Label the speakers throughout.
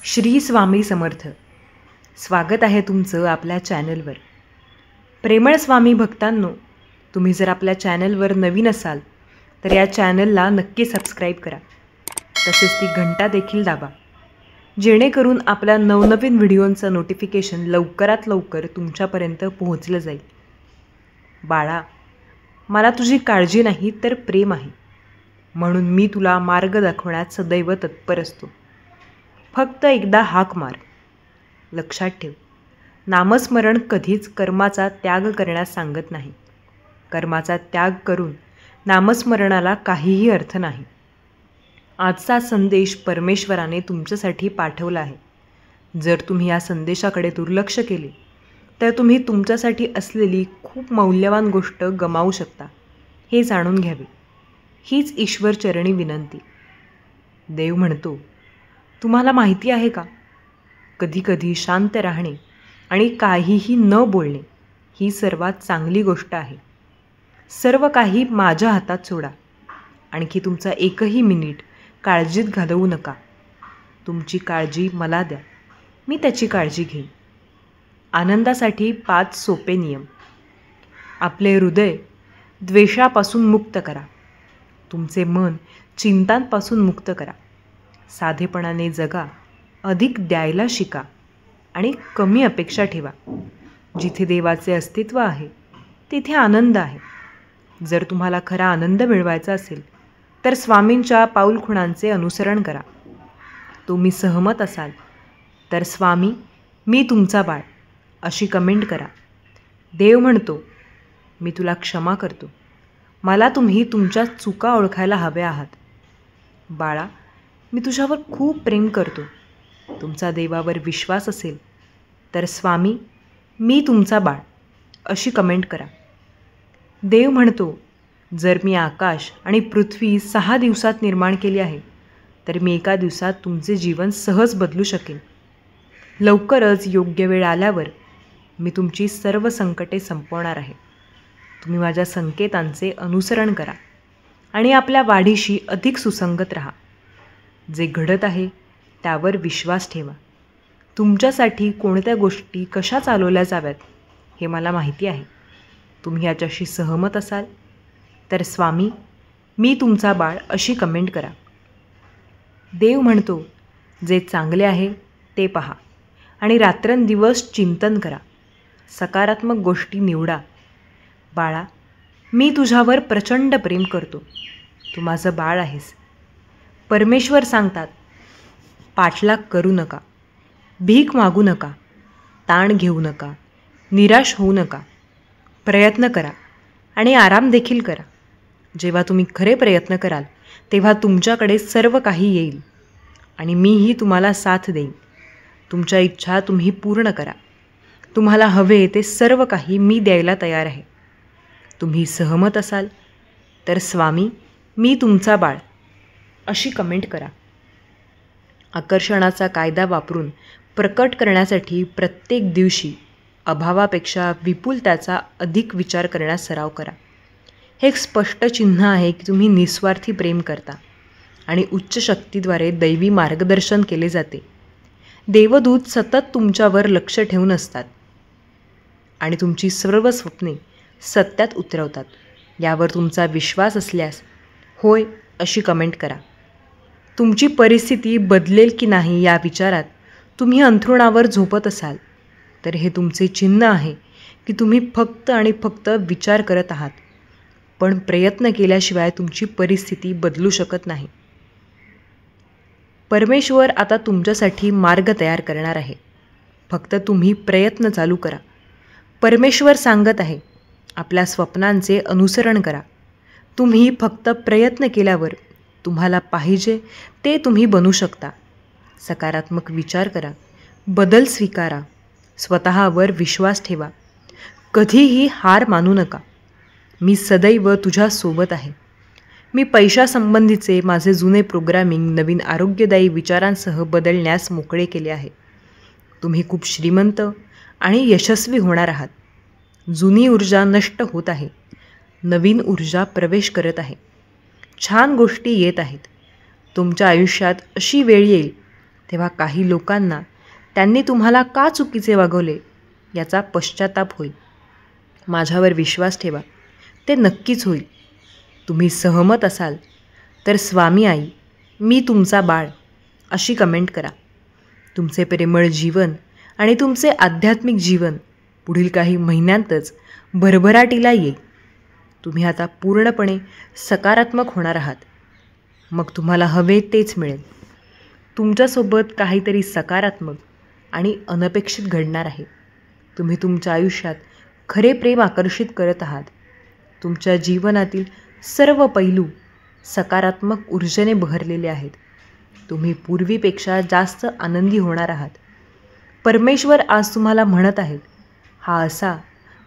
Speaker 1: श्री स्वामी समर्थ. स्वागत आहे तुमचं आपल्या चॅनलवर. प्रेमळ स्वामी भक्तांनो, तुम्ही जर आपल्या चॅनलवर नवीन असाल तर या चॅनलला नक्की सबस्क्राईब करा. तसेच ती घंटा देखील दाबा, जेणेकरून आपल्या नवनवीन व्हिडिओंचं नोटिफिकेशन लवकरात लवकर तुमच्यापर्यंत पोहोचलं जाईल. बाळा, मला तुझी काळजी नाही तर प्रेम आहे, म्हणून मी तुला मार्ग दाखवण्यात सदैव तत्पर असतो. फक्त एकदा हाक मार. लक्षात ठेव, नामस्मरण कधीच कर्माचा त्याग करण्यास सांगत नाही. कर्माचा त्याग करून नामस्मरणाला काहीही अर्थ नाही. आजचा संदेश परमेश्वराने तुमच्यासाठी पाठवला आहे. जर तुम्ही या संदेशाकडे दुर्लक्ष केले तर तुम्ही तुमच्यासाठी असलेली खूप मौल्यवान गोष्ट गमावू शकता, हे जाणून घ्यावे. हीच ईश्वरचरणी विनंती. देव म्हणतो, तुम्हाला माहिती आहे का, कधीकधी शांत राहणे आणि काहीही न बोलणे ही सर्वात चांगली गोष्ट आहे. सर्व काही माझ्या हातात सोडा. आणखी तुमचा एकही मिनिट काळजीत घालवू नका. तुमची काळजी मला द्या, मी त्याची काळजी घेईन. आनंदासाठी 5 सोपे नियम. आपले हृदय द्वेषापासून मुक्त करा. तुमचे मन चिंतांपासून मुक्त करा. साधेपणाने जगा, अधिक द्यायला शिका आणि कमी अपेक्षा ठेवा. जिथे देवाचे अस्तित्व आहे तिथे आनंद आहे. जर तुम्हाला खरा आनंद मिळवायचा असेल तर स्वामींच्या पाऊलखुणांचे अनुसरण करा. तुम्ही सहमत असाल तर स्वामी, मी तुमचा बाळ अशी कमेंट करा. देव म्हणतो, मी तुला क्षमा करतो. मला तुम्ही तुमच्या चुका ओळखायला हव्या आहात. बाळा, मी तुझ्यावर खूप प्रेम करतो. तुमचा देवावर विश्वास असेल तर स्वामी, मी तुमचा बाळ अशी कमेंट करा. देव म्हणतो, जर मी आकाश आणि पृथ्वी 6 दिवसात निर्माण केली आहे तर मी एका दिवसात तुमचे जीवन सहज बदलू शकेन. लवकरच योग्य वेळ आल्यावर मी तुमची सर्व संकटे संपवणार आहे. तुम्ही माझ्या संकेतांचे अनुसरण करा आणि आपल्या वाढीशी अधिक सुसंगत राहा. जे घडत आहे त्यावर विश्वास ठेवा. तुमच्यासाठी कोणत्या गोष्टी कशा चालवल्या जाव्यात हे मला माहिती आहे. तुम्ही याच्याशी सहमत असाल तर स्वामी, मी तुमचा बाळ अशी कमेंट करा. देव म्हणतो, जे चांगले आहे ते पहा आणि रात्रंदिवस चिंतन करा. सकारात्मक गोष्टी निवडा. बाळा, मी तुझ्यावर प्रचंड प्रेम करतो. तू माझं बाळ आहेस. परमेश्वर सांगतात, पाठलाग करू नका, भीक मागू नका, ताण घेऊ नका, निराश होऊ नका. प्रयत्न करा आणि आराम देखील करा. जेव्हा तुम्ही खरे प्रयत्न कराल तेव्हा तुमच्याकडे सर्व काही येईल आणि मीही तुम्हाला साथ देईन. तुमच्या इच्छा तुम्ही पूर्ण करा. तुम्हाला हवे ते सर्व काही मी द्यायला तयार आहे. तुम्ही सहमत असाल तर स्वामी, मी तुमचा बाळ अशी कमेंट करा. आकर्षणाचा कायदा वापरून प्रकट करण्यासाठी प्रत्येक दिवशी अभावापेक्षा विपुलतेचा अधिक विचार करण्यास सराव करा. हे एक स्पष्ट चिन्ह आहे की तुम्ही निस्वार्थी प्रेम करता आणि उच्च शक्तीद्वारे दैवी मार्गदर्शन केले जाते. देवदूत सतत तुमच्यावर लक्ष ठेवून असतात आणि तुमची सर्व स्वप्ने सत्यात उतरवतात. यावर तुमचा विश्वास असल्यास होय अशी कमेंट करा. तुमची परिस्थिती बदलेल की नाही या विचारात तुम्ही अंथरुणावर झोपत असाल तर हे तुमचे चिन्ह आहे की तुम्ही फक्त आणि फक्त विचार करत आहात, पण प्रयत्न केल्याशिवाय तुमची परिस्थिती बदलू शकत नाही. परमेश्वर आता तुमच्यासाठी मार्ग तयार करणार आहे. फक्त तुम्ही प्रयत्न चालू करा. परमेश्वर सांगत आहे, आपल्या स्वप्नांचे अनुसरण करा. तुम्ही फक्त प्रयत्न केल्यावर तुम्हाला पाहिजे ते तुम्ही बनू शकता. सकारात्मक विचार करा, बदल स्वीकारा, स्वतःवर विश्वास ठेवा. कधीही हार मानू नका. मी सदैव तुझ्यासोबत आहे. मी पैशासंबंधीचे माझे जुने प्रोग्रामिंग नवीन आरोग्यदायी विचारांसह बदलण्यास मोकळे केले आहे. तुम्ही खूप श्रीमंत आणि यशस्वी होणार आहात. जुनी ऊर्जा नष्ट होत आहे. नवीन ऊर्जा प्रवेश करत आहे. छान गोष्टी येत आहेत. तुमच्या आयुष्यात अशी वेळ येईल तेव्हा काही लोकांना त्यांनी तुम्हाला का चुकीचे वागवले याचा पश्चाताप होईल. माझ्यावर विश्वास ठेवा, ते नक्कीच होईल. तुम्ही सहमत असाल तर स्वामी आई मी तुमचा बाळ अशी कमेंट करा. तुमचे प्रेमळ जीवन आणि तुमचे आध्यात्मिक जीवन पुढील काही महिन्यांतच भरभराटीला येईल. तुम्ही आता पूर्णपणे सकारात्मक होणार आहात. मग तुम्हाला हवे तेच मिळेल. तुमच्यासोबत काहीतरी सकारात्मक आणि अनपेक्षित घडणार आहे. तुम्ही तुमच्या आयुष्यात खरे प्रेम आकर्षित करत आहात. तुमच्या जीवनातील सर्व पैलू सकारात्मक ऊर्जेने बहरलेले आहेत. तुम्ही पूर्वीपेक्षा जास्त आनंदी होणार आहात. परमेश्वर आज तुम्हाला म्हणत आहेत, हा असा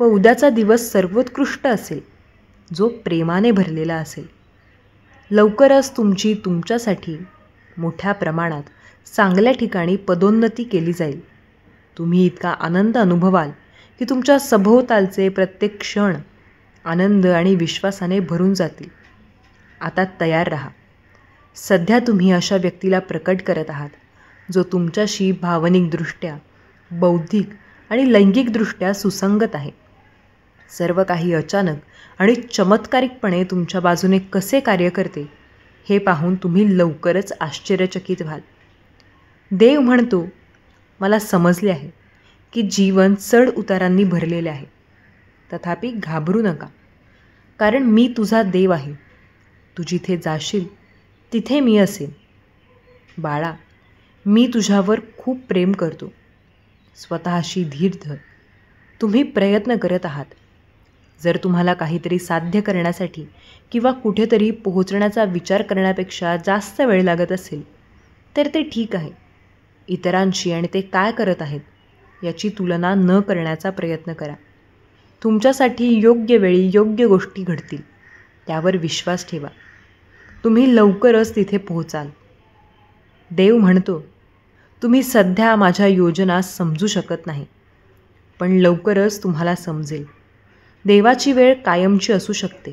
Speaker 1: व उद्याचा दिवस सर्वोत्कृष्ट असेल जो प्रेमाने भरलेला असेल. लवकरच तुमची तुमच्यासाठी मोठ्या प्रमाणात चांगल्या ठिकाणी पदोन्नती केली जाईल. तुम्ही इतका आनंद अनुभवाल की तुमच्या सभोवतालचे प्रत्येक क्षण आनंद आणि विश्वासाने भरून जातील. आता तयार राहा. सध्या तुम्ही अशा व्यक्तीला प्रकट करत आहात जो तुमच्याशी भावनिकदृष्ट्या, बौद्धिक आणि लैंगिकदृष्ट्या सुसंगत आहे. सर्व काही अचानक आणि चमत्कारिकपणे तुमच्या बाजूने कसे कार्य करते हे पाहून तुम्ही लवकरच आश्चर्यचकित व्हाल. देव म्हणतो, मला समजले आहे की जीवन चढ उतारांनी भरलेले आहे. तथापि घाबरू नका, कारण मी तुझा देव आहे. तू जिथे जाशील तिथे मी असेन. बाळा, मी तुझ्यावर खूप प्रेम करतो. स्वतःशी धीर धर. तुम्ही प्रयत्न करत आहात. जर तुम्हाला काहीतरी साध्य करण्यासाठी किंवा कुठेतरी पोहोचण्याचा विचार करण्यापेक्षा जास्त वेळ लागत असेल तर ते ठीक आहे. इतरांशी आणि ते काय करत आहेत याची तुलना न करण्याचा प्रयत्न करा. तुमच्यासाठी योग्य वेळी योग्य गोष्टी घडतील, त्यावर विश्वास ठेवा. तुम्ही लवकरच तिथे पोहोचाल. देव म्हणतो, तुम्ही सध्या माझ्या योजना समजू शकत नाही, पण लवकरच तुम्हाला समजेल. देवाची वेळ कायमची असू शकते.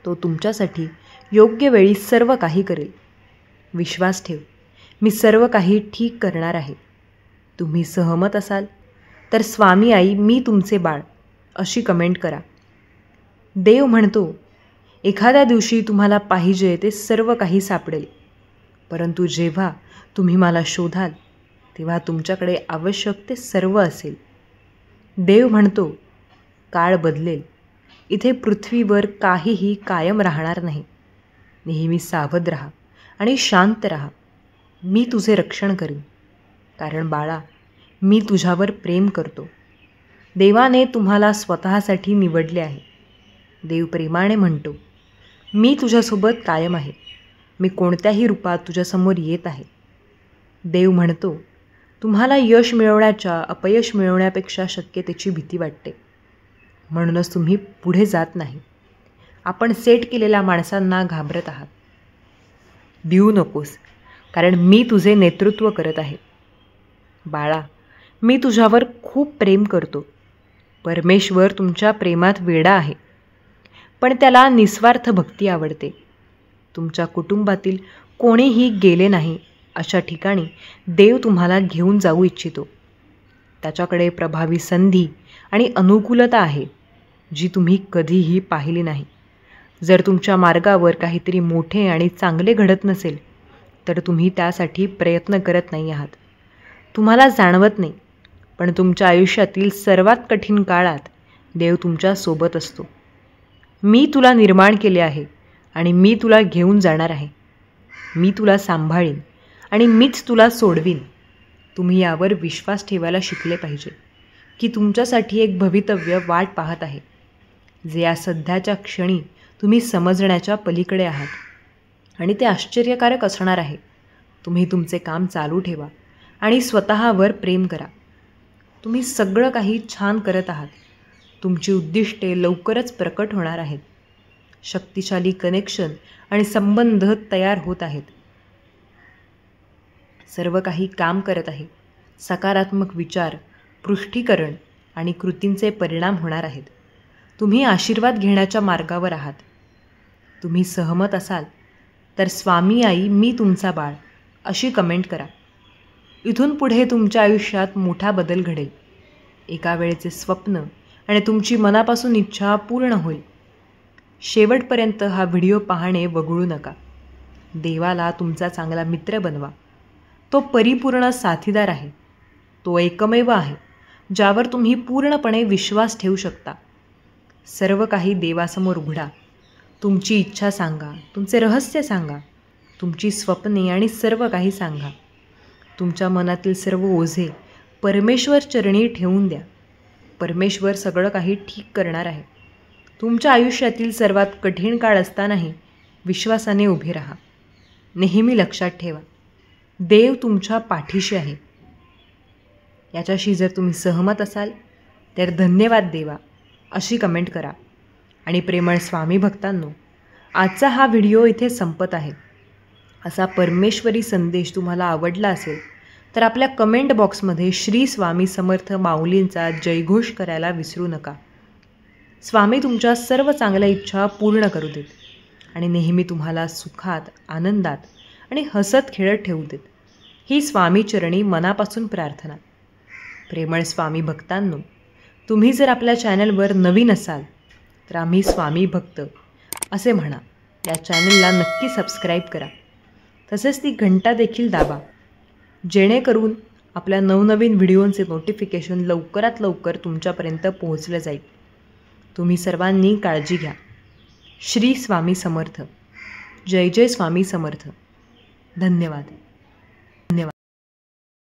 Speaker 1: तो तुमच्यासाठी योग्य वेळी सर्व काही करेल. विश्वास ठेव, मी सर्व काही ठीक करणार आहे. तुम्ही सहमत असाल तर स्वामी आई मी तुमचे बाळ अशी कमेंट करा. देव म्हणतो, एखाद्या दिवशी तुम्हाला पाहिजे ते सर्व काही सापडेल, परंतु जेव्हा तुम्ही मला शोधाल तेव्हा तुमच्याकडे आवश्यक ते सर्व असेल. देव म्हणतो, काळ बदलेल. इथे पृथ्वीवर काहीही कायम राहणार नाही. नेहमी सावध राहा आणि शांत राहा. मी तुझे रक्षण करीन, कारण बाळा, मी तुझ्यावर प्रेम करतो. देवाने तुम्हाला स्वतःसाठी निवडले आहे. देव प्रेमाने म्हणतो, मी तुझ्यासोबत कायम आहे. मी कोणत्याही रूपात तुझ्यासमोर येत आहे. देव म्हणतो, तुम्हाला यश मिळवण्याच्या अपयश मिळवण्यापेक्षा शक्यतेची भीती वाटते, म्हणूनच तुम्ही पुढे जात नाही. आपण सेट केलेल्या माणसांना घाबरत आहात. भिवू नकोस, कारण मी तुझे नेतृत्व करत आहे. बाळा, मी तुझ्यावर खूप प्रेम करतो. परमेश्वर तुमच्या प्रेमात वेडा आहे, पण त्याला निस्वार्थ भक्ती आवडते. तुमच्या कुटुंबातील कोणीही गेले नाही अशा ठिकाणी देव तुम्हाला घेऊन जाऊ इच्छितो. त्याच्याकडे प्रभावी संधी आणि अनुकूलता आहे जी तुम्ही कधीही पाहिली नाही. जर तुमच्या मार्गावर काहीतरी मोठे आणि चांगले घडत नसेल तर तुम्ही त्यासाठी प्रयत्न करत नाही आहात. तुम्हाला जाणवत नाही, पण तुमच्या आयुष्यातील सर्वात कठीण काळात देव तुमच्या सोबत असतो. मी तुला निर्माण केले आहे आणि मी तुला घेऊन जाणार आहे. मी तुला सांभाळीन आणि मीच तुला सोडवीन. तुम्ही यावर विश्वास ठेवायला शिकले पाहिजे की तुमच्यासाठी एक भवितव्य वाट पाहत आहे, जे या सध्याच्या क्षणी तुम्ही समजण्याच्या पलीकडे आहात आणि ते आश्चर्यकारक असणार आहे. तुम्ही तुमचे काम चालू ठेवा आणि स्वतःवर प्रेम करा. तुम्ही सगळं काही छान करत आहात. तुमची उद्दिष्टे लवकरच प्रकट होणार आहेत. शक्तिशाली कनेक्शन आणि संबंध तयार होत आहेत. सर्व काही काम करत आहे. सकारात्मक विचार, पुष्टीकरण आणि कृतींचे परिणाम होणार आहेत. तुम्ही आशीर्वाद घेण्याच्या मार्गावर आहात. तुम्ही सहमत असाल तर स्वामी आई मी तुमचा बाळ अशी कमेंट करा. इथून पुढे तुमच्या आयुष्यात मोठा बदल घडेल. एका वेळेचे स्वप्न आणि तुमची मनापासून इच्छा पूर्ण होईल. शेवटपर्यंत हा व्हिडिओ पाहणे वगळू नका. देवाला तुमचा चांगला मित्र बनवा. तो परिपूर्ण साथीदार आहे. तो एकमेव आहे ज्यावर तुम्ही पूर्णपणे विश्वास ठेवू शकता. सर्व काही देवासमोर उघडा. तुमची इच्छा सांगा, तुमचे रहस्य सांगा, तुमची स्वप्ने आणि सर्व काही सांगा. तुमच्या मनातील सर्व ओझे परमेश्वर चरणी ठेवून द्या. परमेश्वर सगळं काही ठीक करणार आहे. तुमच्या आयुष्यातील सर्वात कठीण काळ असतानाही विश्वासाने उभे राहा. नेहमी लक्षात ठेवा, देव तुमच्या पाठीशी आहे. याच्याशी जर तुम्ही सहमत असाल तर धन्यवाद देवा अशी कमेंट करा. आणि प्रेमळ स्वामी भक्तांनो, आजचा हा व्हिडिओ इथे संपत आहे. असा परमेश्वरी संदेश तुम्हाला आवडला असेल तर आपल्या कमेंट बॉक्समध्ये श्री स्वामी समर्थ माऊलींचा जयघोष करायला विसरू नका. स्वामी तुमच्या सर्व चांगल्या इच्छा पूर्ण करू देत आणि नेहमी तुम्हाला सुखात, आनंदात आणि हसत खेळत ठेवू देत. ही स्वामी चरणी मनापासून प्रार्थना. प्रेमळ स्वामी भक्तांनो, तुम्ही जर आपल्या चॅनलवर नवीन असाल तर आम्ही स्वामी भक्त असे म्हणा. या चॅनलला नक्की सबस्क्राईब करा. तसेच ती घंटा देखील दाबा, जेणेकरून आपल्या नवनवीन व्हिडिओंचे नोटिफिकेशन लवकरात लवकर तुमच्यापर्यंत पोहोचलं जाईल. तुम्ही सर्वांनी काळजी घ्या. श्री स्वामी समर्थ. जय जय स्वामी समर्थ. धन्यवाद.